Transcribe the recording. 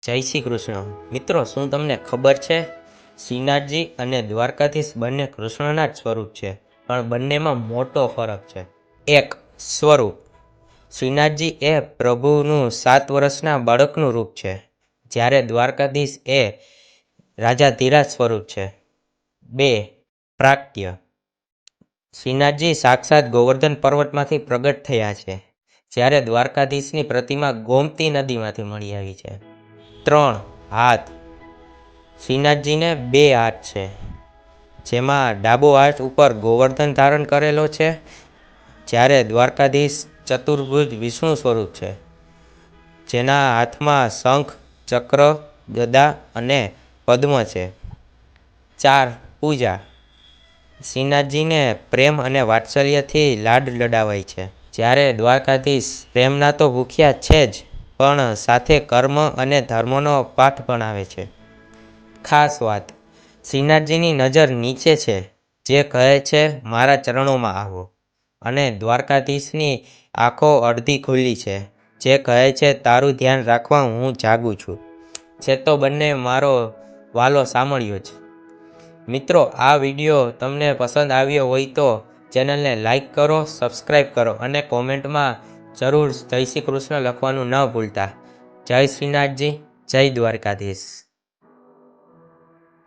જય શ્રી કૃષ્ણ. મિત્રો, શું તમને ખબર છે? શ્રીનાથજી અને દ્વારકાધીશ બંને કૃષ્ણના જ સ્વરૂપ છે, પણ બંનેમાં મોટો ફરક છે. એક, સ્વરૂપ. શ્રીનાથજી એ પ્રભુનું 7 વર્ષના બાળકનું રૂપ છે, જ્યારે દ્વારકાધીશ એ રાજાધિરાજ સ્વરૂપ છે. 2, પ્રાક્ટ્ય. શ્રીનાથજી સાક્ષાત ગોવર્ધન પર્વતમાંથી પ્રગટ થયા છે, જ્યારે દ્વારકાધીશની પ્રતિમા ગોમતી નદીમાંથી મળી આવી છે. 3, હાથ. શ્રીનાથજીને 2 હાથ છે, જેમાં ડાબો હાથ ઉપર ગોવર્ધન ધારણ કરેલો છે, જ્યારે દ્વારકાધીશ ચતુર્ભુજ વિષ્ણુ સ્વરૂપ છે, જેના હાથમાં શંખ, ચક્ર, ગદા અને પદ્મ છે. 4, પૂજા. શ્રીનાથજીને પ્રેમ અને વાત્સલ્યથી લાડ લડાવાય છે, જ્યારે દ્વારકાધીશ પ્રેમના તો ભૂખ્યા છે જ, પણ સાથે કર્મ અને ધર્મનો પાઠ ભણાવે છે. ખાસ વાત: શ્રીનાથજીની નજર નીચે છે, જે કહે છે, મારા ચરણોમાં આવો, અને દ્વારકાધીશની આંખો અડધી ખુલ્લી છે, જે કહે છે, તારું ધ્યાન રાખવા હું જાગું છું. છે તો બંને મારો વાલો સાંભળ્યો જ. મિત્રો, આ વિડીયો તમને પસંદ આવ્યો હોય તો ચેનલને લાઈક કરો, સબસ્ક્રાઈબ કરો અને કોમેન્ટમાં જરૂર જય શ્રી કૃષ્ણ લખવાનું ન ભૂલતા. જય શ્રીનાથજી, જય દ્વારકાધીશ.